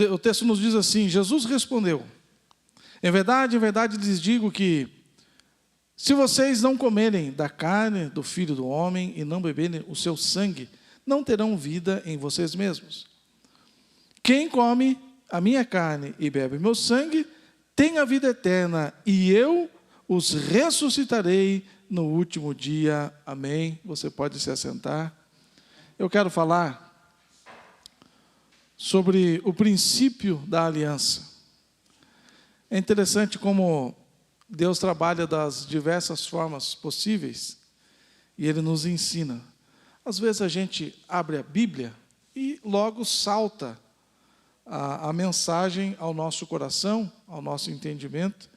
O texto nos diz assim: Jesus respondeu: em verdade lhes digo que, se vocês não comerem da carne do Filho do Homem e não beberem o seu sangue, não terão vida em vocês mesmos. Quem come a minha carne e bebe o meu sangue, tem a vida eterna, e eu os ressuscitarei no último dia. Amém. Você pode se assentar. Eu quero falar sobre o princípio da aliança. É interessante como Deus trabalha das diversas formas possíveis e Ele nos ensina. Às vezes a gente abre a Bíblia e logo salta a mensagem ao nosso coração, ao nosso entendimento,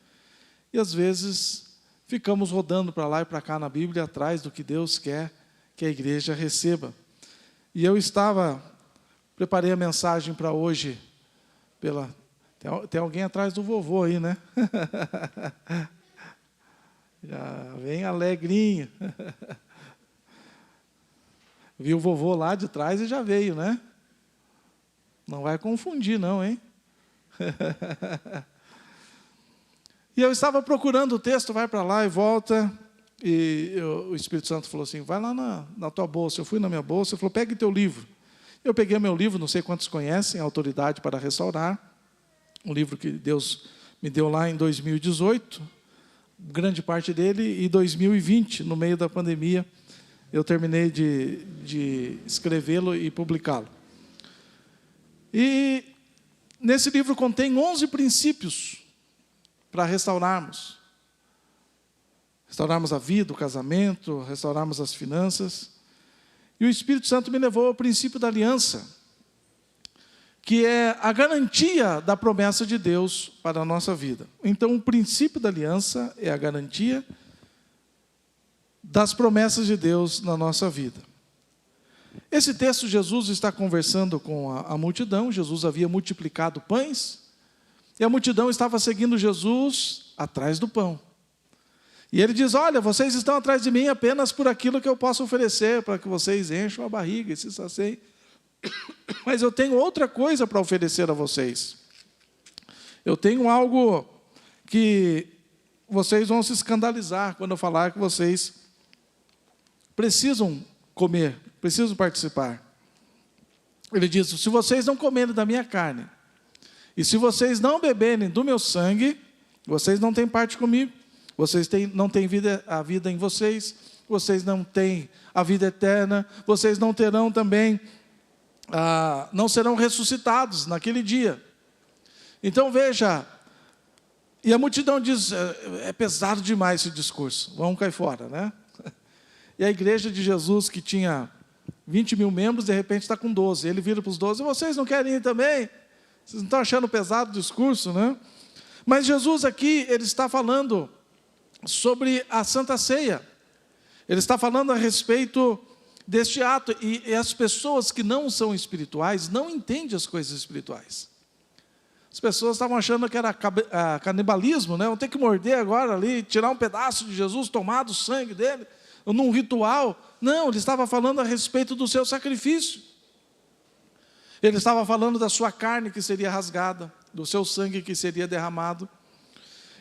e às vezes ficamos rodando para lá e para cá na Bíblia, atrás do que Deus quer que a igreja receba. E eu preparei a mensagem para hoje, tem alguém atrás do vovô aí, né? Já vem alegrinho. Viu o vovô lá de trás e já veio, né? Não vai confundir não, hein? E eu estava procurando o texto, vai para lá e volta, e o Espírito Santo falou assim: vai lá na tua bolsa. Eu fui na minha bolsa, ele falou: pegue teu livro. Eu peguei meu livro, não sei quantos conhecem, Autoridade para Restaurar, um livro que Deus me deu lá em 2018, grande parte dele, e 2020, no meio da pandemia, eu terminei de escrevê-lo e publicá-lo. E nesse livro contém 11 princípios para restaurarmos a vida, o casamento, restaurarmos as finanças. E o Espírito Santo me levou ao princípio da aliança, que é a garantia da promessa de Deus para a nossa vida. Então, o princípio da aliança é a garantia das promessas de Deus na nossa vida. Esse texto, Jesus está conversando com a multidão. Jesus havia multiplicado pães, e a multidão estava seguindo Jesus atrás do pão. E ele diz: olha, vocês estão atrás de mim apenas por aquilo que eu posso oferecer, para que vocês encham a barriga e se saciem. Mas eu tenho outra coisa para oferecer a vocês. Eu tenho algo que vocês vão se escandalizar quando eu falar que vocês precisam comer, precisam participar. Ele diz: se vocês não comerem da minha carne, e se vocês não beberem do meu sangue, vocês não têm parte comigo. Vocês não têm a vida em vocês, vocês não têm a vida eterna, vocês não terão também, não serão ressuscitados naquele dia. Então veja, e a multidão diz: é pesado demais esse discurso, vamos cair fora, né? E a igreja de Jesus, que tinha 20 mil membros, de repente está com 12. Ele vira para os 12: vocês não querem ir também? Vocês não estão achando pesado o discurso, né? Mas Jesus aqui, ele está falando sobre a Santa Ceia. Ele está falando a respeito deste ato, e as pessoas que não são espirituais não entendem as coisas espirituais. As pessoas estavam achando que era canibalismo, né? Vão ter que morder agora ali, tirar um pedaço de Jesus, tomar do sangue dele, num ritual. Não, ele estava falando a respeito do seu sacrifício. Ele estava falando da sua carne que seria rasgada, do seu sangue que seria derramado.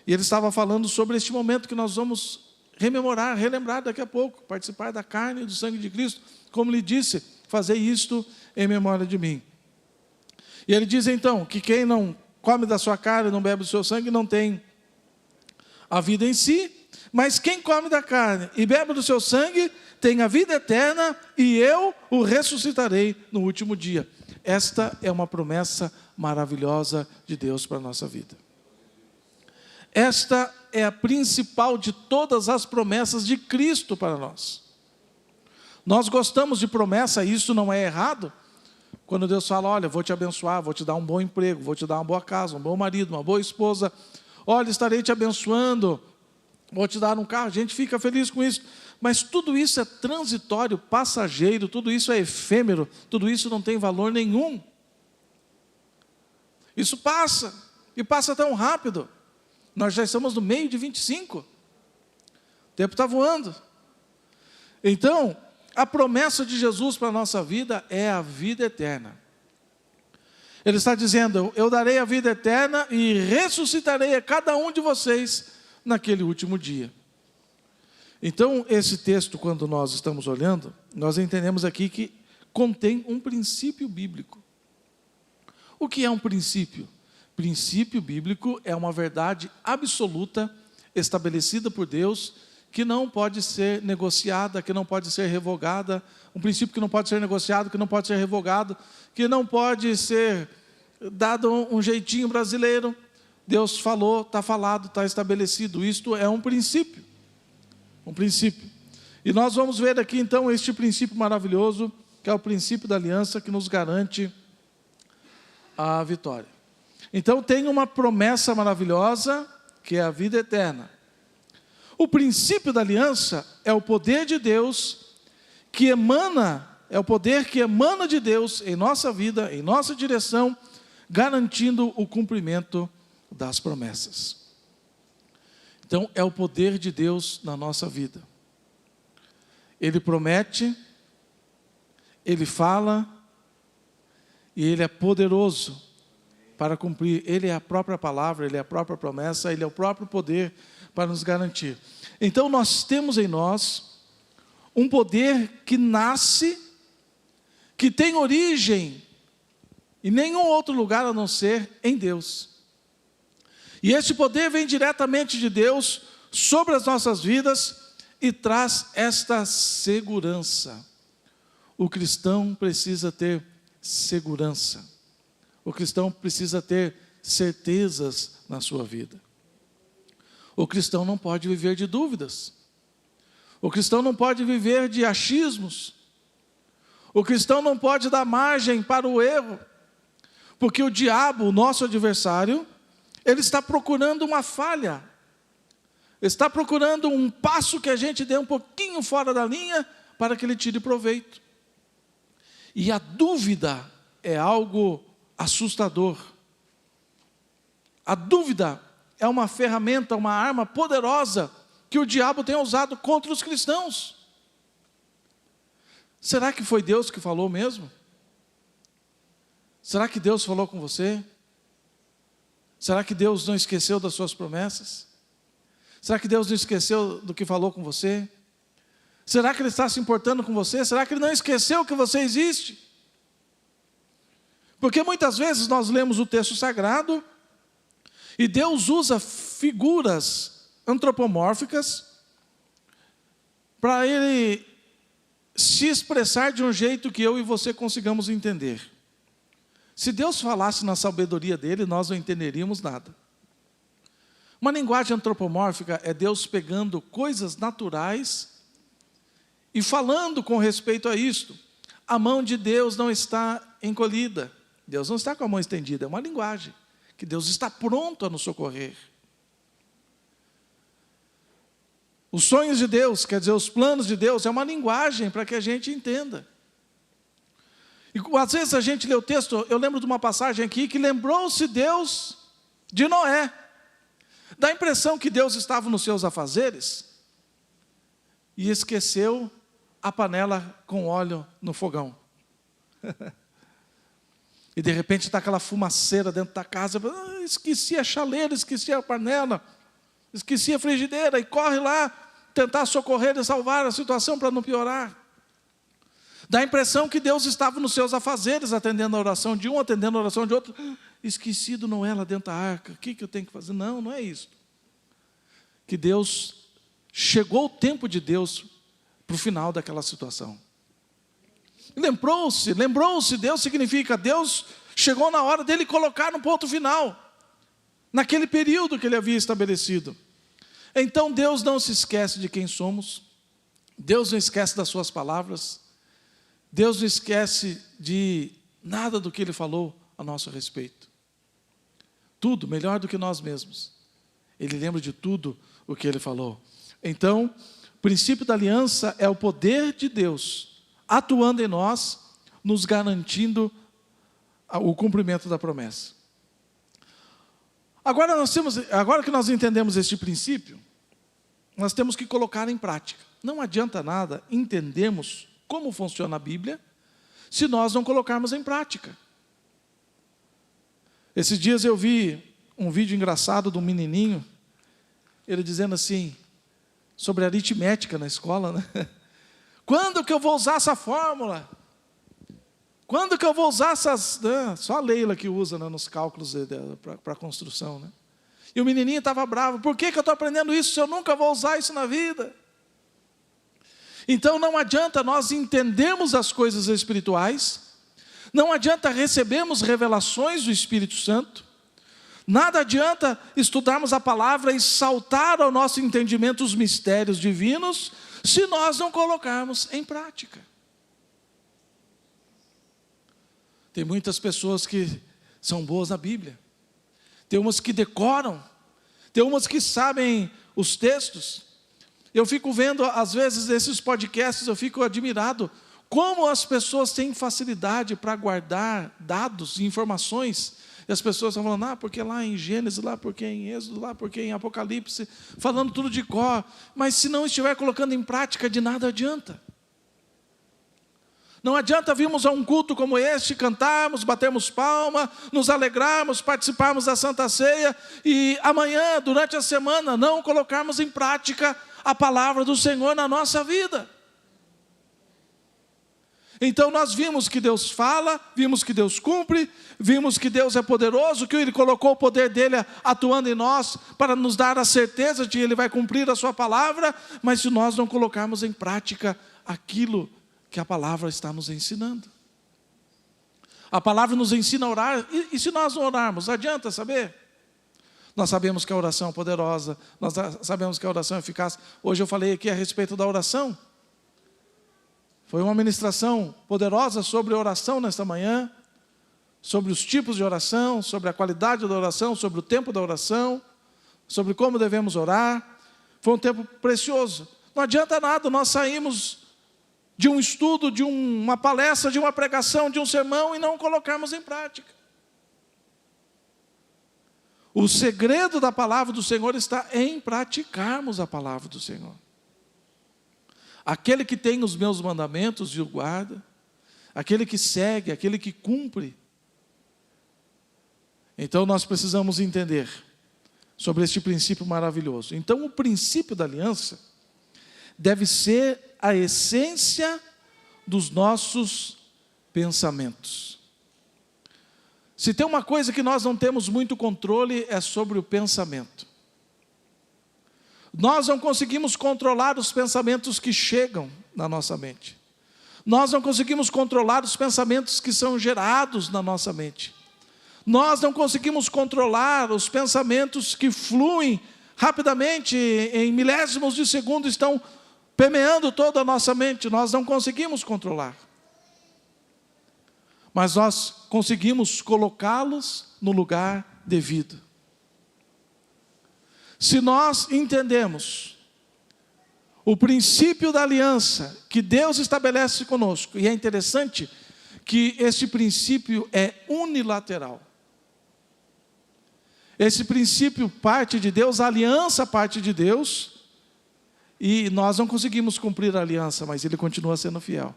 E ele estava falando sobre este momento que nós vamos relembrar daqui a pouco, participar da carne e do sangue de Cristo. Como lhe disse, fazer isto em memória de mim. E ele diz então que quem não come da sua carne, não bebe do seu sangue, não tem a vida em si, mas quem come da carne e bebe do seu sangue, tem a vida eterna, e eu o ressuscitarei no último dia. Esta é uma promessa maravilhosa de Deus para a nossa vida. Esta é a principal de todas as promessas de Cristo para nós. Nós gostamos de promessa, e isso não é errado. Quando Deus fala: olha, vou te abençoar, vou te dar um bom emprego, vou te dar uma boa casa, um bom marido, uma boa esposa. Olha, estarei te abençoando, vou te dar um carro. A gente fica feliz com isso. Mas tudo isso é transitório, passageiro, tudo isso é efêmero, tudo isso não tem valor nenhum. Isso passa, e passa tão rápido. Nós já estamos no meio de 25. O tempo está voando. Então, a promessa de Jesus para a nossa vida é a vida eterna. Ele está dizendo: eu darei a vida eterna e ressuscitarei a cada um de vocês naquele último dia. Então, esse texto, quando nós estamos olhando, nós entendemos aqui que contém um princípio bíblico. O que é um princípio? Princípio bíblico é uma verdade absoluta, estabelecida por Deus, que não pode ser negociada, que não pode ser revogada. Um princípio que não pode ser negociado, que não pode ser revogado, que não pode ser dado um jeitinho brasileiro. Deus falou, está falado, está estabelecido. Isto é um princípio. Um princípio. E nós vamos ver aqui então este princípio maravilhoso, que é o princípio da aliança, que nos garante a vitória. Então tem uma promessa maravilhosa, que é a vida eterna. O princípio da aliança é o poder de Deus que emana, é o poder que emana de Deus em nossa vida, em nossa direção, garantindo o cumprimento das promessas. Então é o poder de Deus na nossa vida. Ele promete, Ele fala, e Ele é poderoso para cumprir. Ele é a própria palavra, Ele é a própria promessa, Ele é o próprio poder para nos garantir. Então nós temos em nós um poder que nasce, que tem origem em nenhum outro lugar a não ser em Deus. E este poder vem diretamente de Deus sobre as nossas vidas e traz esta segurança. O cristão precisa ter segurança. O cristão precisa ter certezas na sua vida. O cristão não pode viver de dúvidas. O cristão não pode viver de achismos. O cristão não pode dar margem para o erro. Porque o diabo, o nosso adversário, ele está procurando uma falha. Está procurando um passo que a gente dê um pouquinho fora da linha para que ele tire proveito. E a dúvida é algo assustador. A dúvida é uma ferramenta, uma arma poderosa que o diabo tem usado contra os cristãos. Será que foi Deus que falou mesmo? Será que Deus falou com você? Será que Deus não esqueceu das suas promessas? Será que Deus não esqueceu do que falou com você? Será que Ele está se importando com você? Será que Ele não esqueceu que você existe? Porque muitas vezes nós lemos o texto sagrado e Deus usa figuras antropomórficas para Ele se expressar de um jeito que eu e você consigamos entender. Se Deus falasse na sabedoria dele, nós não entenderíamos nada. Uma linguagem antropomórfica é Deus pegando coisas naturais e falando com respeito a isto. A mão de Deus não está encolhida. Deus não está com a mão estendida. É uma linguagem que Deus está pronto a nos socorrer. Os sonhos de Deus, quer dizer, os planos de Deus, é uma linguagem para que a gente entenda. E às vezes a gente lê o texto, eu lembro de uma passagem aqui, que lembrou-se Deus de Noé. Dá a impressão que Deus estava nos seus afazeres e esqueceu a panela com óleo no fogão. E de repente está aquela fumaceira dentro da casa, esqueci a chaleira, esqueci a panela, esqueci a frigideira, e corre lá tentar socorrer e salvar a situação para não piorar. Dá a impressão que Deus estava nos seus afazeres, atendendo a oração de um, atendendo a oração de outro. Esquecido Noé lá dentro da arca, o que eu tenho que fazer? Não, não é isso. Que Deus, chegou o tempo de Deus para o final daquela situação. Lembrou-se, Deus significa, Deus chegou na hora dele colocar no ponto final, naquele período que ele havia estabelecido. Então Deus não se esquece de quem somos, Deus não esquece das suas palavras, Deus não esquece de nada do que Ele falou a nosso respeito. Tudo, melhor do que nós mesmos. Ele lembra de tudo o que Ele falou. Então, o princípio da aliança é o poder de Deus atuando em nós, nos garantindo o cumprimento da promessa. Agora que nós entendemos este princípio, nós temos que colocar em prática. Não adianta nada entendermos como funciona a Bíblia se nós não colocarmos em prática. Esses dias eu vi um vídeo engraçado de um menininho, ele dizendo assim, sobre aritmética na escola, né? Quando que eu vou usar essa fórmula? Quando que eu vou usar essas... Só a Leila que usa, né, nos cálculos para construção, né? E o menininho estava bravo. Por que que eu estou aprendendo isso se eu nunca vou usar isso na vida? Então não adianta nós entendermos as coisas espirituais, não adianta recebermos revelações do Espírito Santo, nada adianta estudarmos a palavra e saltar ao nosso entendimento os mistérios divinos, se nós não colocarmos em prática. Tem muitas pessoas que são boas na Bíblia, tem umas que decoram, tem umas que sabem os textos. Eu fico vendo, às vezes, esses podcasts, eu fico admirado como as pessoas têm facilidade para guardar dados e informações. E as pessoas estão falando, porque lá em Gênesis, lá porque em Êxodo, lá porque em Apocalipse, falando tudo de cor. Mas se não estiver colocando em prática, de nada adianta. Não adianta virmos a um culto como este, cantarmos, batermos palma, nos alegrarmos, participarmos da Santa Ceia e amanhã, durante a semana, não colocarmos em prática a palavra do Senhor na nossa vida. Então nós vimos que Deus fala, vimos que Deus cumpre, vimos que Deus é poderoso, que Ele colocou o poder dEle atuando em nós para nos dar a certeza de que Ele vai cumprir a sua palavra, mas se nós não colocarmos em prática aquilo que a palavra está nos ensinando. A palavra nos ensina a orar, e se nós não orarmos, adianta saber? Nós sabemos que a oração é poderosa, nós sabemos que a oração é eficaz. Hoje eu falei aqui a respeito da oração. Foi uma ministração poderosa sobre a oração nesta manhã, sobre os tipos de oração, sobre a qualidade da oração, sobre o tempo da oração, sobre como devemos orar. Foi um tempo precioso. Não adianta nada nós sairmos de um estudo, de uma palestra, de uma pregação, de um sermão e não colocarmos em prática. O segredo da palavra do Senhor está em praticarmos a palavra do Senhor. Aquele que tem os meus mandamentos e o guarda, aquele que segue, aquele que cumpre. Então nós precisamos entender sobre este princípio maravilhoso. Então o princípio da aliança deve ser a essência dos nossos pensamentos. Se tem uma coisa que nós não temos muito controle, é sobre o pensamento. Nós não conseguimos controlar os pensamentos que chegam na nossa mente. Nós não conseguimos controlar os pensamentos que são gerados na nossa mente. Nós não conseguimos controlar os pensamentos que fluem rapidamente, em milésimos de segundo, estão permeando toda a nossa mente. Nós não conseguimos controlar. Mas nós conseguimos colocá-los no lugar devido. Se nós entendemos o princípio da aliança que Deus estabelece conosco, e é interessante que esse princípio é unilateral. Esse princípio parte de Deus, a aliança parte de Deus, e nós não conseguimos cumprir a aliança, mas Ele continua sendo fiel.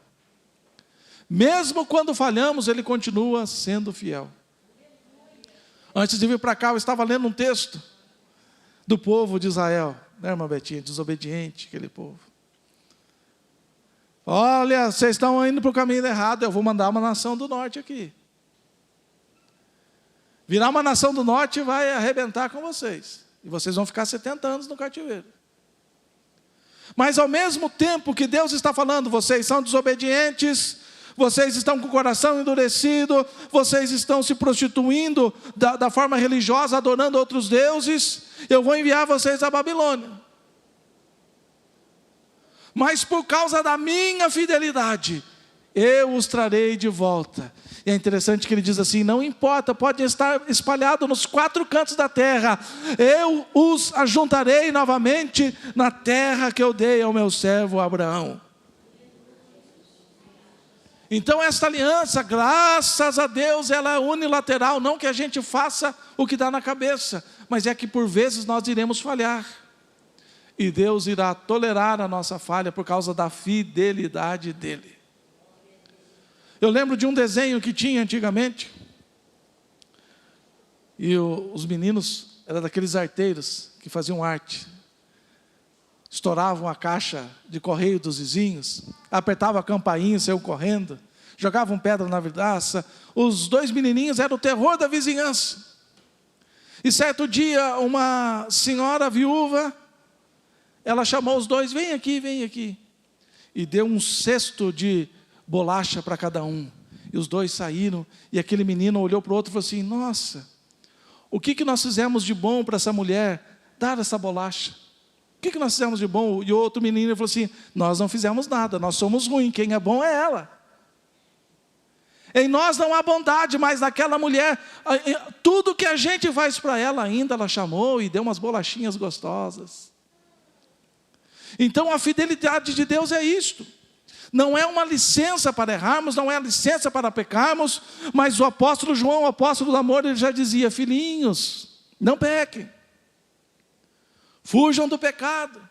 Mesmo quando falhamos, Ele continua sendo fiel. Antes de vir para cá, eu estava lendo um texto do povo de Israel, né, irmã Betinha? Desobediente, aquele povo. Olha, vocês estão indo para o caminho errado, eu vou mandar uma nação do norte aqui. Virar uma nação do norte vai arrebentar com vocês. E vocês vão ficar 70 anos no cativeiro. Mas ao mesmo tempo que Deus está falando, vocês são desobedientes, vocês estão com o coração endurecido, vocês estão se prostituindo da forma religiosa, adorando outros deuses, eu vou enviar vocês à Babilônia. Mas por causa da minha fidelidade, eu os trarei de volta. E é interessante que ele diz assim, não importa, pode estar espalhado nos 4 cantos da terra, eu os ajuntarei novamente na terra que eu dei ao meu servo Abraão. Então esta aliança, graças a Deus, ela é unilateral, não que a gente faça o que dá na cabeça, mas é que por vezes nós iremos falhar. E Deus irá tolerar a nossa falha por causa da fidelidade dEle. Eu lembro de um desenho que tinha antigamente. E os meninos eram daqueles arteiros que faziam arte. Estouravam a caixa de correio dos vizinhos, apertavam a campainha e saiam correndo, jogavam pedra na vidraça. Os 2 menininhos eram o terror da vizinhança. E certo dia, uma senhora viúva, ela chamou os 2, vem aqui. E deu um cesto de bolacha para cada um. E os 2 saíram, e aquele menino olhou para o outro e falou assim, nossa, o que nós fizemos de bom para essa mulher dar essa bolacha? O que nós fizemos de bom? E o outro menino falou assim, nós não fizemos nada, nós somos ruins, quem é bom é ela. Em nós não há bondade, mas naquela mulher, tudo que a gente faz para ela ainda, ela chamou e deu umas bolachinhas gostosas. Então a fidelidade de Deus é isto. Não é uma licença para errarmos, não é licença para pecarmos, mas o apóstolo João, o apóstolo do amor, ele já dizia, filhinhos, não pequem. Fujam do pecado.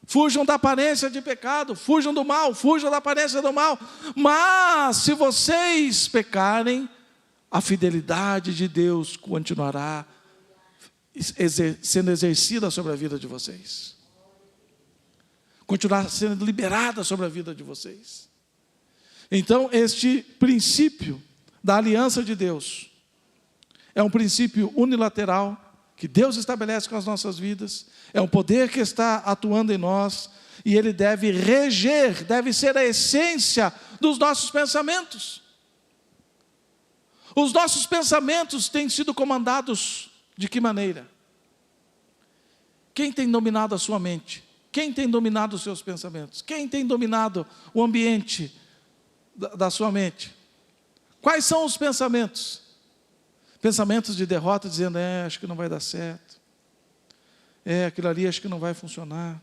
Fujam da aparência de pecado, fujam do mal, fujam da aparência do mal. Mas se vocês pecarem, a fidelidade de Deus continuará sendo exercida sobre a vida de vocês. Continuará sendo liberada sobre a vida de vocês. Então, este princípio da aliança de Deus é um princípio unilateral que Deus estabelece com as nossas vidas, é um poder que está atuando em nós, e ele deve reger, deve ser a essência dos nossos pensamentos. Os nossos pensamentos têm sido comandados de que maneira? Quem tem dominado a sua mente? Quem tem dominado os seus pensamentos? Quem tem dominado o ambiente da sua mente? Quais são os pensamentos? Pensamentos de derrota, dizendo, acho que não vai dar certo. Aquilo ali acho que não vai funcionar.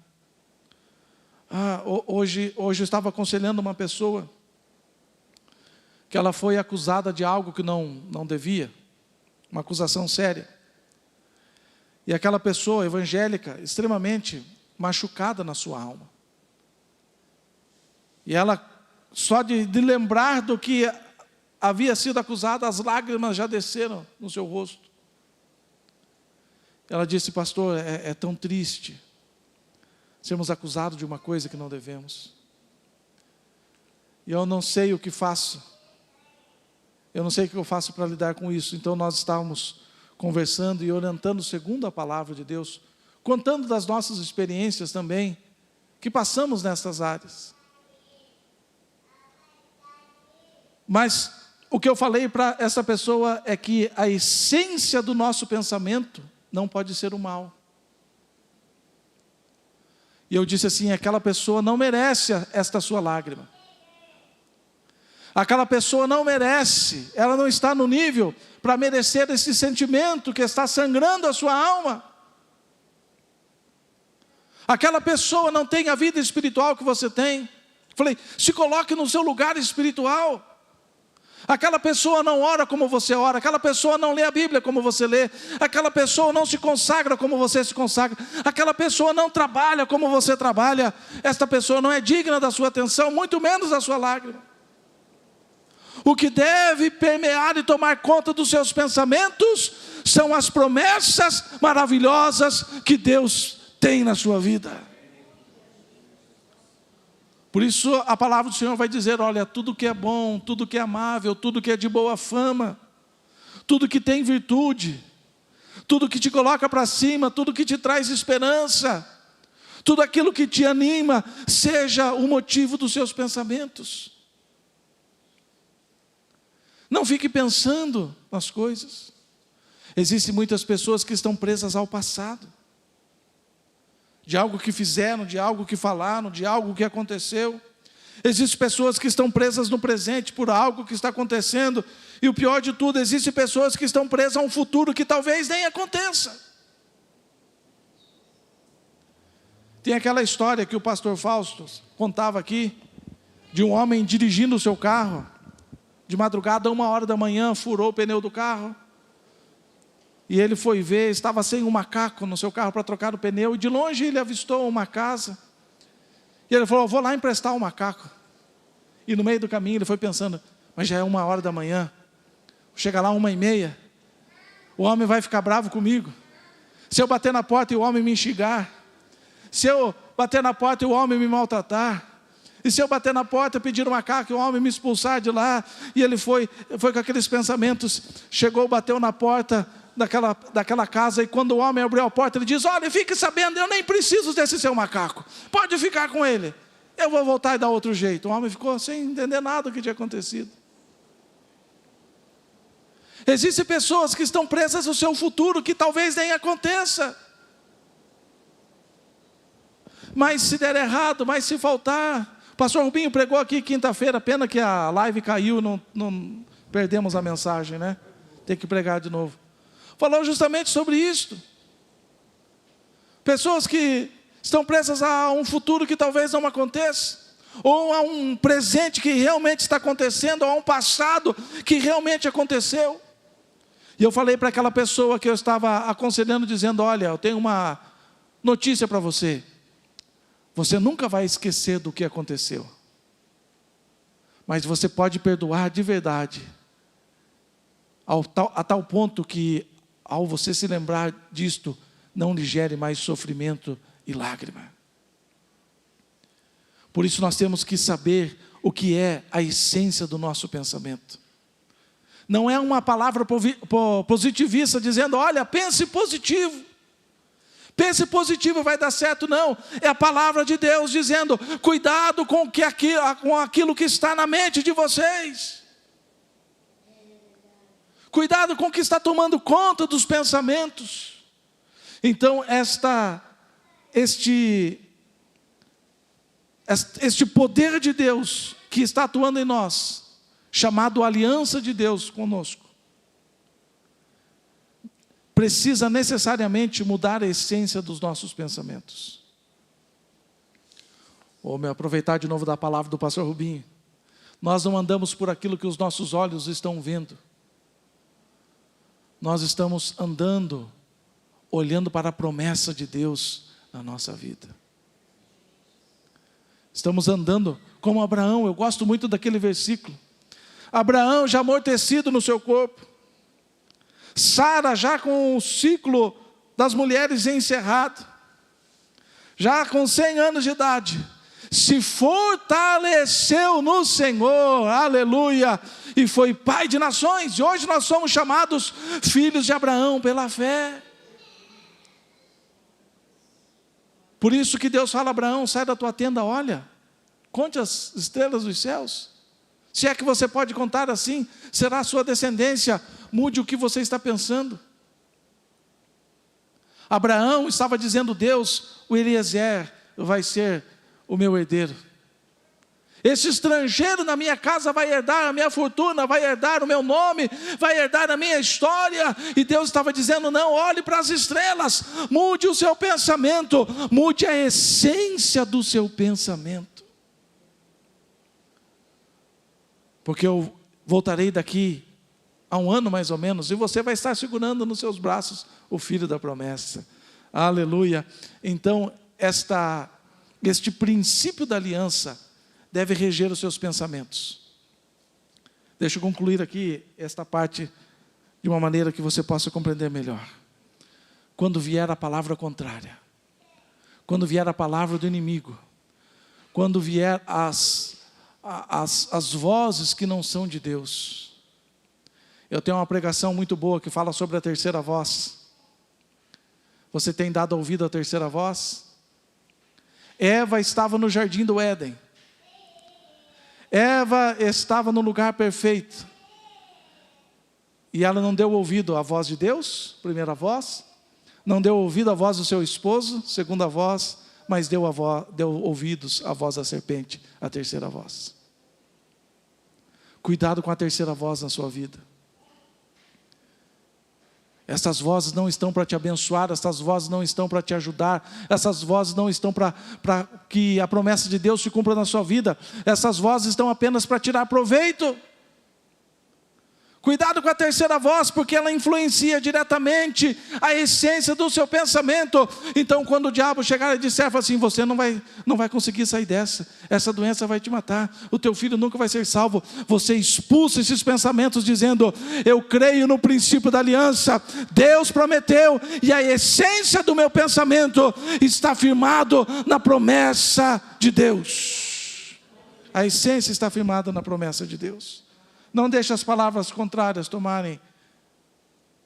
Hoje eu estava aconselhando uma pessoa que ela foi acusada de algo que não devia, uma acusação séria. E aquela pessoa evangélica, extremamente machucada na sua alma. E ela, só de lembrar do que havia sido acusada, as lágrimas já desceram no seu rosto. Ela disse, pastor, é tão triste sermos acusados de uma coisa que não devemos. E eu não sei o que faço. Eu não sei o que eu faço para lidar com isso. Então nós estávamos conversando e orientando segundo a palavra de Deus, contando das nossas experiências também, que passamos nessas áreas. Mas o que eu falei para essa pessoa é que a essência do nosso pensamento não pode ser o mal. E eu disse assim, aquela pessoa não merece esta sua lágrima. Aquela pessoa não merece, ela não está no nível para merecer esse sentimento que está sangrando a sua alma. Aquela pessoa não tem a vida espiritual que você tem. Falei, se coloque no seu lugar espiritual. Aquela pessoa não ora como você ora, aquela pessoa não lê a Bíblia como você lê, aquela pessoa não se consagra como você se consagra, aquela pessoa não trabalha como você trabalha, esta pessoa não é digna da sua atenção, muito menos da sua lágrima. O que deve permear e tomar conta dos seus pensamentos são as promessas maravilhosas que Deus tem na sua vida. Por isso a palavra do Senhor vai dizer, olha, tudo que é bom, tudo que é amável, tudo que é de boa fama, tudo que tem virtude, tudo que te coloca para cima, tudo que te traz esperança, tudo aquilo que te anima, seja o motivo dos seus pensamentos. Não fique pensando nas coisas. Existem muitas pessoas que estão presas ao passado, de algo que fizeram, de algo que falaram, de algo que aconteceu. Existem pessoas que estão presas no presente por algo que está acontecendo. E o pior de tudo, existem pessoas que estão presas a um futuro que talvez nem aconteça. Tem aquela história que o pastor Fausto contava aqui, de um homem dirigindo o seu carro, de madrugada, 1h da manhã, furou o pneu do carro. E ele foi ver, estava sem um macaco no seu carro para trocar o pneu, e de longe ele avistou uma casa. E ele falou, vou lá emprestar o macaco. E no meio do caminho ele foi pensando, mas já é 1h da manhã, chega lá 1h30, o homem vai ficar bravo comigo. Se eu bater na porta e o homem me enxergar. Se eu bater na porta e o homem me maltratar. E se eu bater na porta, pedir uma carta e o homem me expulsar de lá. E ele foi com aqueles pensamentos. Chegou, bateu na porta daquela casa. E quando o homem abriu a porta, ele diz: olha, fique sabendo, eu nem preciso desse seu macaco. Pode ficar com ele. Eu vou voltar e dar outro jeito. O homem ficou sem entender nada do que tinha acontecido. Existem pessoas que estão presas no seu futuro, que talvez nem aconteça. Mas se der errado, mas se faltar. O pastor Rubinho pregou aqui quinta-feira, pena que a live caiu, não perdemos a mensagem, né? Tem que pregar de novo. Falou justamente sobre isso. Pessoas que estão presas a um futuro que talvez não aconteça, ou a um presente que realmente está acontecendo, ou a um passado que realmente aconteceu. E eu falei para aquela pessoa que eu estava aconselhando, dizendo: olha, eu tenho uma notícia para você. Você nunca vai esquecer do que aconteceu. Mas você pode perdoar de verdade. A tal ponto que, ao você se lembrar disto, não lhe gere mais sofrimento e lágrima. Por isso nós temos que saber o que é a essência do nosso pensamento. Não é uma palavra positivista dizendo: olha, pense positivo. Pense positivo, vai dar certo. Não, é a palavra de Deus dizendo: cuidado com aquilo que está na mente de vocês. Cuidado com o que está tomando conta dos pensamentos. Então este poder de Deus que está atuando em nós, chamado aliança de Deus conosco, precisa necessariamente mudar a essência dos nossos pensamentos. Vou me aproveitar de novo da palavra do pastor Rubinho. Nós não andamos por aquilo que os nossos olhos estão vendo. Nós estamos andando, olhando para a promessa de Deus na nossa vida. Estamos andando como Abraão. Eu gosto muito daquele versículo. Abraão já amortecido no seu corpo. Sara já com o ciclo das mulheres encerrado. Já com 100 anos de idade. Se fortaleceu no Senhor, aleluia, e foi pai de nações. E hoje nós somos chamados filhos de Abraão pela fé. Por isso que Deus fala: Abraão, sai da tua tenda, olha, conte as estrelas dos céus. Se é que você pode contar assim, será a sua descendência. Mude o que você está pensando. Abraão estava dizendo: Deus, o Eliezer vai ser o meu herdeiro. Esse estrangeiro na minha casa vai herdar a minha fortuna, vai herdar o meu nome, vai herdar a minha história. E Deus estava dizendo: não, olhe para as estrelas, mude o seu pensamento, mude a essência do seu pensamento. Porque eu voltarei daqui a 1 ano mais ou menos, e você vai estar segurando nos seus braços o filho da promessa. Aleluia. Então, este princípio da aliança deve reger os seus pensamentos. Deixa eu concluir aqui esta parte de uma maneira que você possa compreender melhor. Quando vier a palavra contrária, quando vier a palavra do inimigo, quando vier as vozes que não são de Deus. Eu tenho uma pregação muito boa que fala sobre a terceira voz. Você tem dado ouvido à terceira voz? Eva estava no jardim do Éden. Eva estava no lugar perfeito. E ela não deu ouvido à voz de Deus, primeira voz. Não deu ouvido à voz do seu esposo, segunda voz. Mas deu ouvidos à voz da serpente, a terceira voz. Cuidado com a terceira voz na sua vida. Essas vozes não estão para te abençoar, essas vozes não estão para te ajudar, essas vozes não estão para que a promessa de Deus se cumpra na sua vida, essas vozes estão apenas para tirar proveito. Cuidado com a terceira voz, porque ela influencia diretamente a essência do seu pensamento. Então, quando o diabo chegar e disser assim, você não vai conseguir sair dessa, essa doença vai te matar, o teu filho nunca vai ser salvo. Você expulsa esses pensamentos dizendo, eu creio no princípio da aliança, Deus prometeu, e a essência do meu pensamento está firmado na promessa de Deus. A essência está firmada na promessa de Deus. Não deixe as palavras contrárias tomarem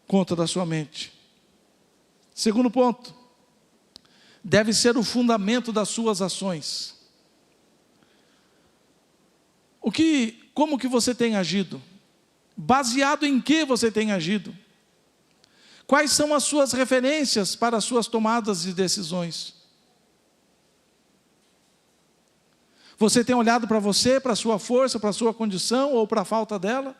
conta da sua mente. Segundo ponto, deve ser o fundamento das suas ações. Como que você tem agido? Baseado em que você tem agido? Quais são as suas referências para as suas tomadas de decisões? Você tem olhado para você, para a sua força, para a sua condição ou para a falta dela?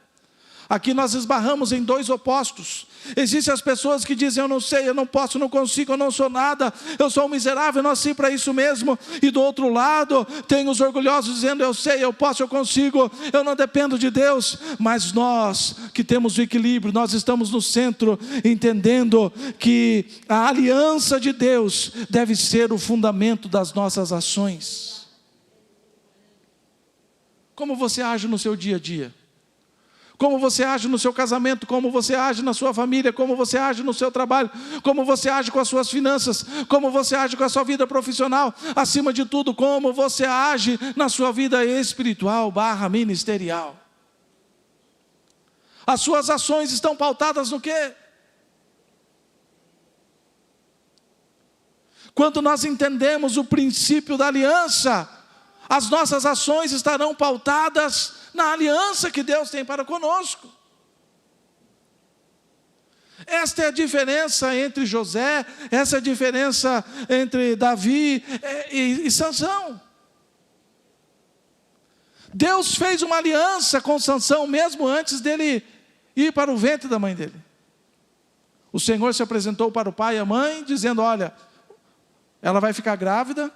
Aqui nós esbarramos em dois opostos. Existem as pessoas que dizem, eu não sei, eu não posso, não consigo, eu não sou nada, eu sou um miserável, eu nasci para isso mesmo. E do outro lado, tem os orgulhosos dizendo, eu sei, eu posso, eu consigo, eu não dependo de Deus. Mas nós que temos o equilíbrio, nós estamos no centro, entendendo que a aliança de Deus deve ser o fundamento das nossas ações. Como você age no seu dia a dia? Como você age no seu casamento? Como você age na sua família? Como você age no seu trabalho? Como você age com as suas finanças? Como você age com a sua vida profissional? Acima de tudo, como você age na sua vida espiritual / ministerial? As suas ações estão pautadas no quê? Quando nós entendemos o princípio da aliança, as nossas ações estarão pautadas na aliança que Deus tem para conosco. Esta é a diferença entre José, essa é a diferença entre Davi e Sansão. Deus fez uma aliança com Sansão mesmo antes dele ir para o ventre da mãe dele. O Senhor se apresentou para o pai e a mãe, dizendo, olha, ela vai ficar grávida,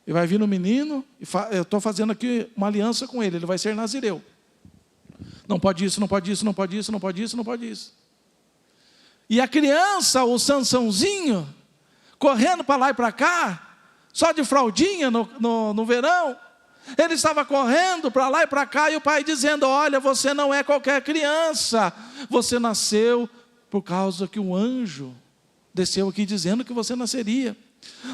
e vai vir um menino, eu estou fazendo aqui uma aliança com ele vai ser nazireu. Não pode isso, não pode isso, não pode isso, não pode isso, não pode isso. E a criança, o Sansãozinho, correndo para lá e para cá, só de fraldinha no verão, ele estava correndo para lá e para cá, e o pai dizendo, olha, você não é qualquer criança, você nasceu por causa que o anjo desceu aqui dizendo que você nasceria.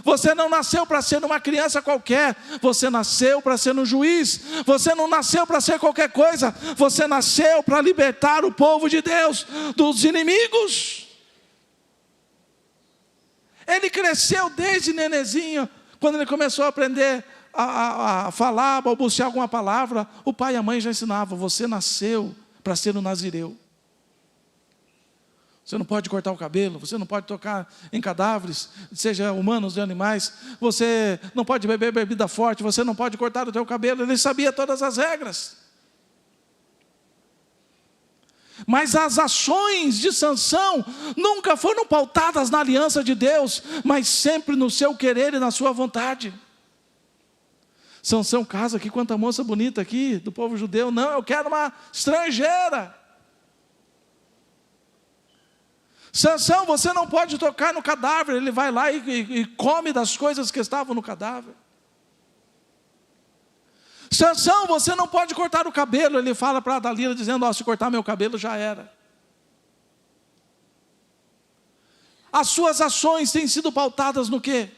Você não nasceu para ser uma criança qualquer, você nasceu para ser um juiz, você não nasceu para ser qualquer coisa, você nasceu para libertar o povo de Deus dos inimigos. Ele cresceu desde nenezinho, quando ele começou a aprender a falar, a balbuciar alguma palavra, o pai e a mãe já ensinavam, você nasceu para ser um nazireu. Você não pode cortar o cabelo, você não pode tocar em cadáveres, seja humanos ou animais, você não pode beber bebida forte, você não pode cortar o teu cabelo. Ele sabia todas as regras. Mas as ações de Sansão nunca foram pautadas na aliança de Deus, mas sempre no seu querer e na sua vontade. Sansão casa aqui, quanta moça bonita aqui, do povo judeu. Não, eu quero uma estrangeira. Sansão, você não pode tocar no cadáver. Ele vai lá e come das coisas que estavam no cadáver. Sansão, você não pode cortar o cabelo. Ele fala para a Dalila dizendo, se cortar meu cabelo já era. As suas ações têm sido pautadas no quê?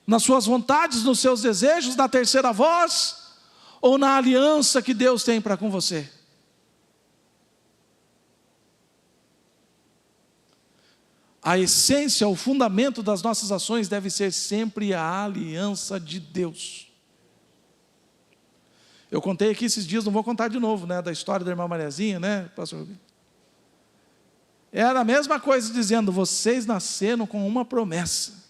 Nas suas vontades, nos seus desejos, na terceira voz, ou na aliança que Deus tem para com você? A essência, o fundamento das nossas ações deve ser sempre a aliança de Deus. Eu contei aqui esses dias, não vou contar de novo, da história da irmã Mariazinha, pastor Rubinho? Era a mesma coisa dizendo, vocês nasceram com uma promessa.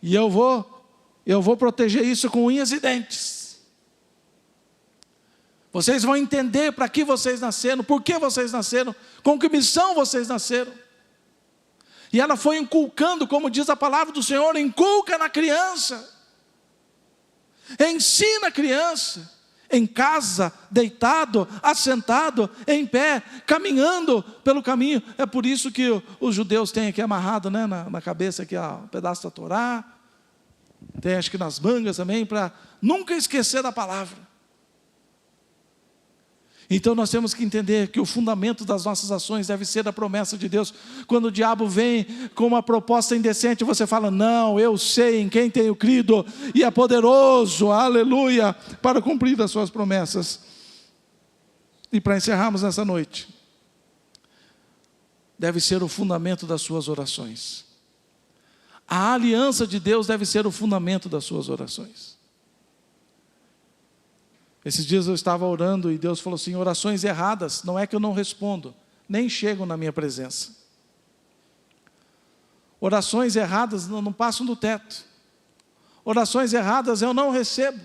E eu vou proteger isso com unhas e dentes. Vocês vão entender para que vocês nasceram, por que vocês nasceram, com que missão vocês nasceram. E ela foi inculcando, como diz a palavra do Senhor, inculca na criança. Ensina a criança. em casa, deitado, assentado, em pé, caminhando pelo caminho. É por isso que os judeus têm aqui amarrado, né, na cabeça aqui, ó, um pedaço da Torá. Tem acho que nas mangas também, para nunca esquecer da palavra. Então nós temos que entender que o fundamento das nossas ações deve ser a promessa de Deus. Quando o diabo vem com uma proposta indecente, você fala: não, eu sei em quem tenho crido, e é poderoso, aleluia, para cumprir as suas promessas. E para encerrarmos nessa noite, deve ser o fundamento das suas orações. A aliança de Deus deve ser o fundamento das suas orações. Esses dias eu estava orando e Deus falou assim: orações erradas, não é que eu não respondo, nem chegam na minha presença. Orações erradas não passam do teto. Orações erradas eu não recebo.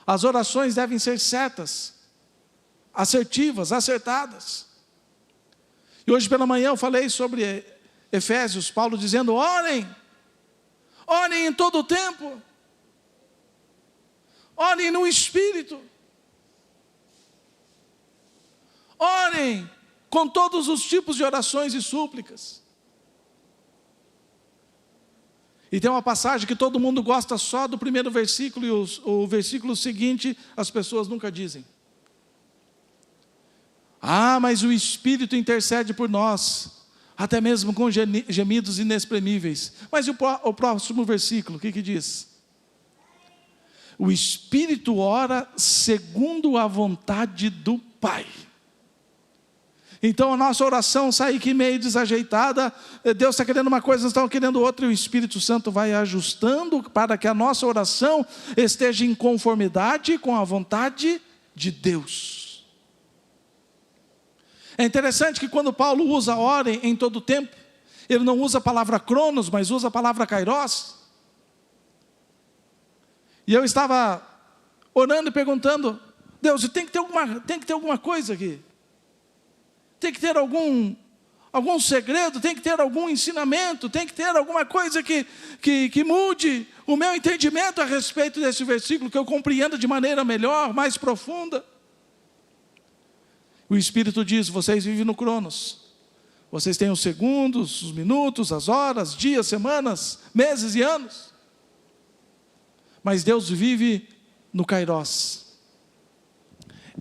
As orações devem ser certas, assertivas, acertadas. E hoje pela manhã eu falei sobre Efésios, Paulo dizendo: orem, orem em todo o tempo. Orem no Espírito. Orem com todos os tipos de orações e súplicas. E tem uma passagem que todo mundo gosta só do primeiro versículo, e o versículo seguinte as pessoas nunca dizem. Ah, mas o Espírito intercede por nós, até mesmo com gemidos inexprimíveis. Mas e o próximo versículo, o que diz? O Espírito ora segundo a vontade do Pai. Então a nossa oração sai aqui meio desajeitada. Deus está querendo uma coisa, nós estamos querendo outra. E o Espírito Santo vai ajustando para que a nossa oração esteja em conformidade com a vontade de Deus. É interessante que quando Paulo usa orem em todo o tempo, ele não usa a palavra cronos, mas usa a palavra kairos. E eu estava orando e perguntando: Deus, tem que ter alguma coisa aqui. Tem que ter algum segredo, tem que ter algum ensinamento, tem que ter alguma coisa que mude o meu entendimento a respeito desse versículo, que eu compreenda de maneira melhor, mais profunda. O Espírito diz: vocês vivem no cronos. Vocês têm os segundos, os minutos, as horas, dias, semanas, meses e anos. Mas Deus vive no kairos.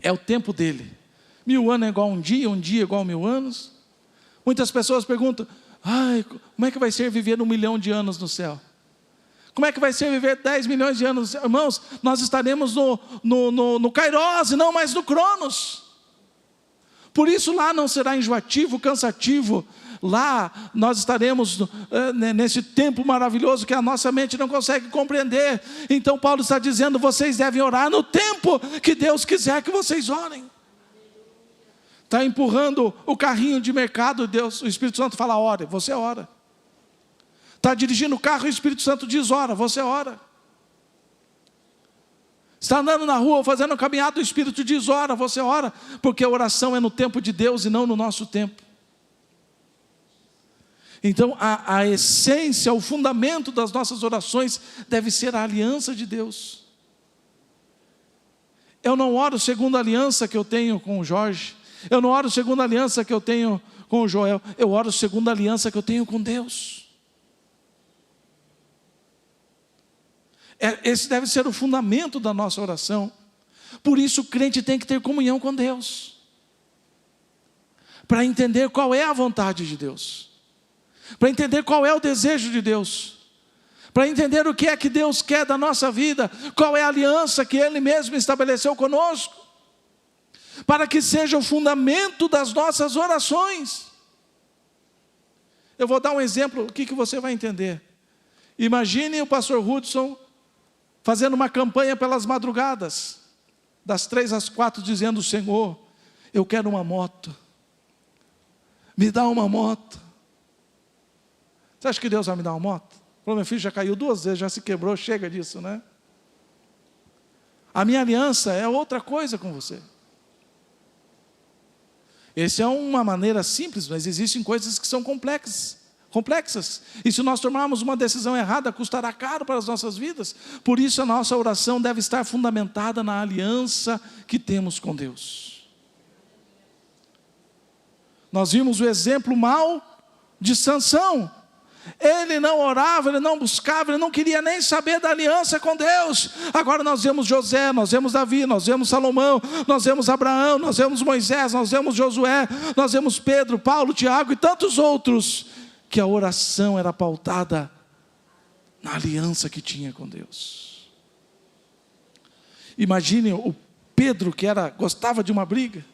É o tempo dele. 1000 anos é igual a um dia é igual a 1000 anos. Muitas pessoas perguntam: como é que vai ser viver 1 milhão de anos no céu? Como é que vai ser viver 10 milhões de anos no céu? Irmãos, nós estaremos no kairos e não mais no cronos. Por isso lá não será enjoativo, cansativo. Lá nós estaremos nesse tempo maravilhoso que a nossa mente não consegue compreender. Então Paulo está dizendo: vocês devem orar no tempo que Deus quiser que vocês orem. Está empurrando o carrinho de mercado, o Espírito Santo fala: ore, você ora. Está dirigindo o carro, o Espírito Santo diz: ora, você ora. Está andando na rua, fazendo uma caminhada, o Espírito diz: ora, você ora. Porque a oração é no tempo de Deus e não no nosso tempo. Então a essência, o fundamento das nossas orações deve ser a aliança de Deus. Eu não oro segundo a aliança que eu tenho com o Jorge. Eu não oro segundo a aliança que eu tenho com o Joel. Eu oro segundo a aliança que eu tenho com Deus. Esse deve ser o fundamento da nossa oração. Por isso o crente tem que ter comunhão com Deus, para entender qual é a vontade de Deus, para entender qual é o desejo de Deus, para entender o que é que Deus quer da nossa vida, qual é a aliança que Ele mesmo estabeleceu conosco, para que seja o fundamento das nossas orações. Eu vou dar um exemplo, o que você vai entender. Imagine o pastor Hudson fazendo uma campanha pelas madrugadas, das 3 às 4, dizendo: Senhor, eu quero uma moto, me dá uma moto. Você acha que Deus vai me dar uma moto? Falou: meu filho já caiu 2 vezes, já se quebrou, chega disso, né? A minha aliança é outra coisa com você. Essa é uma maneira simples, mas existem coisas que são complexas complexas. E se nós tomarmos uma decisão errada, custará caro para as nossas vidas. Por isso a nossa oração deve estar fundamentada na aliança que temos com Deus. Nós vimos o exemplo mau de Sansão. Ele não orava, ele não buscava, ele não queria nem saber da aliança com Deus. Agora nós vemos José, nós vemos Davi, nós vemos Salomão, nós vemos Abraão, nós vemos Moisés, nós vemos Josué, nós vemos Pedro, Paulo, Tiago e tantos outros, que a oração era pautada na aliança que tinha com Deus. Imagine o Pedro que gostava de uma briga.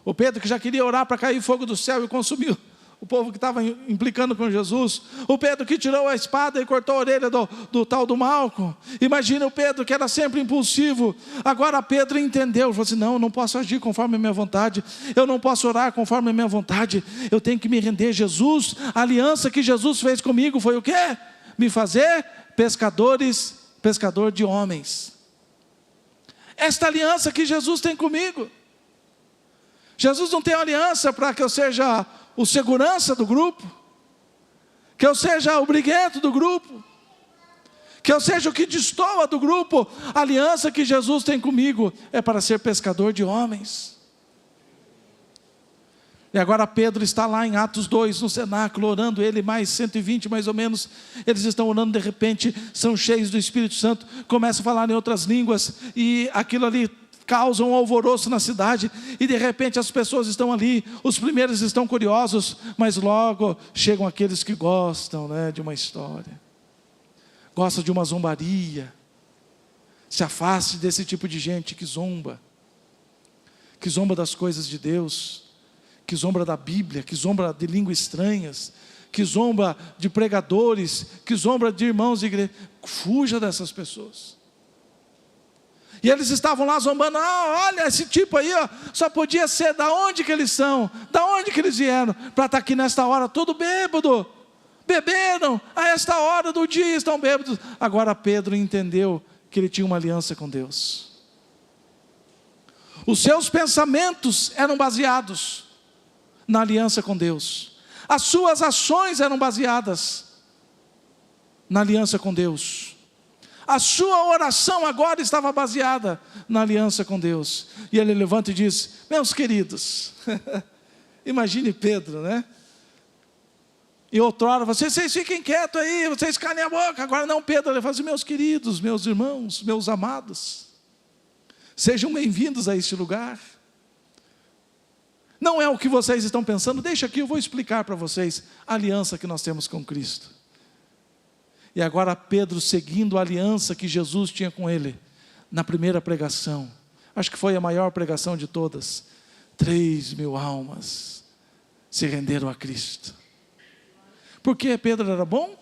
O Pedro que já queria orar para cair fogo do céu e consumir o povo que estava implicando com Jesus. O Pedro que tirou a espada e cortou a orelha do tal do Malco. Imagina o Pedro que era sempre impulsivo. Agora Pedro entendeu, falou assim, não posso agir conforme a minha vontade, eu não posso orar conforme a minha vontade, eu tenho que me render a Jesus. A aliança que Jesus fez comigo foi o quê? Me fazer pescador de homens. Esta aliança que Jesus tem comigo. Jesus não tem aliança para que eu seja o segurança do grupo, que eu seja o briguento do grupo, que eu seja o que destoa do grupo. A aliança que Jesus tem comigo é para ser pescador de homens. E agora Pedro está lá em Atos 2, no cenáculo, orando, ele mais 120 mais ou menos, eles estão orando, de repente, são cheios do Espírito Santo, começam a falar em outras línguas, e aquilo ali causa um alvoroço na cidade, e de repente as pessoas estão ali, os primeiros estão curiosos, mas logo chegam aqueles que gostam, de uma história, gostam de uma zombaria. Se afaste desse tipo de gente que zomba das coisas de Deus, que zomba da Bíblia, que zomba de línguas estranhas, que zomba de pregadores, que zomba de irmãos de igreja. Fuja dessas pessoas. E eles estavam lá zombando, olha esse tipo aí, só podia ser da onde que eles são, da onde que eles vieram, para estar aqui nesta hora todo bêbado, beberam, a esta hora do dia estão bêbados. Agora Pedro entendeu que ele tinha uma aliança com Deus. Os seus pensamentos eram baseados na aliança com Deus, as suas ações eram baseadas na aliança com Deus. A sua oração agora estava baseada na aliança com Deus. E ele levanta e diz, meus queridos, imagine Pedro, E outrora, vocês fiquem quietos aí, vocês calem a boca. Agora não, Pedro, ele fala assim, meus queridos, meus irmãos, meus amados, sejam bem-vindos a este lugar. Não é o que vocês estão pensando, deixa aqui, eu vou explicar para vocês a aliança que nós temos com Cristo. E agora Pedro, seguindo a aliança que Jesus tinha com ele, na primeira pregação, acho que foi a maior pregação de todas, 3.000 almas se renderam a Cristo. Por que Pedro era bom?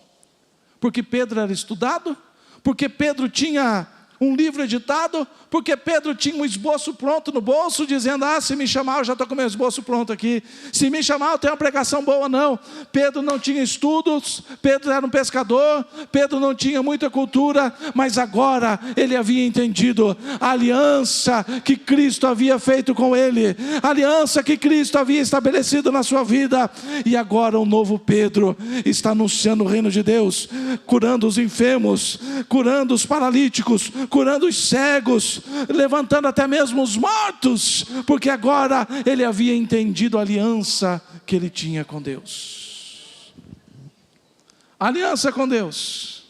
Porque Pedro era estudado? Porque Pedro tinha um livro editado? Porque Pedro tinha um esboço pronto no bolso, dizendo, se me chamar eu já estou com o meu esboço pronto aqui, se me chamar eu tenho uma pregação boa? Não, Pedro não tinha estudos, Pedro era um pescador, Pedro não tinha muita cultura, mas agora ele havia entendido a aliança que Cristo havia feito com ele, a aliança que Cristo havia estabelecido na sua vida, e agora o novo Pedro está anunciando o reino de Deus, curando os enfermos, curando os paralíticos, curando os cegos, levantando até mesmo os mortos, porque agora ele havia entendido a aliança que ele tinha com Deus. A aliança com Deus,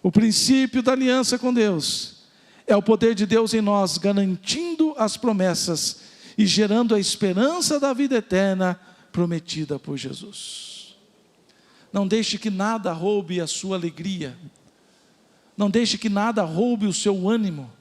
o princípio da aliança com Deus, é o poder de Deus em nós, garantindo as promessas e gerando a esperança da vida eterna prometida por Jesus. Não deixe que nada roube a sua alegria, não deixe que nada roube o seu ânimo,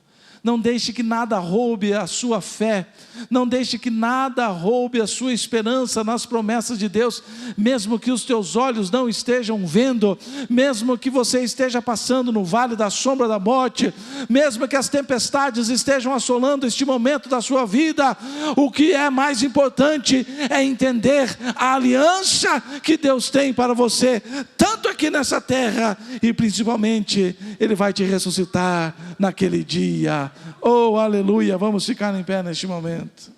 não deixe que nada roube a sua fé, não deixe que nada roube a sua esperança nas promessas de Deus, mesmo que os teus olhos não estejam vendo, mesmo que você esteja passando no vale da sombra da morte, mesmo que as tempestades estejam assolando este momento da sua vida, o que é mais importante é entender a aliança que Deus tem para você, tanto aqui nessa terra, e principalmente, Ele vai te ressuscitar naquele dia. Oh, aleluia, vamos ficar em pé neste momento.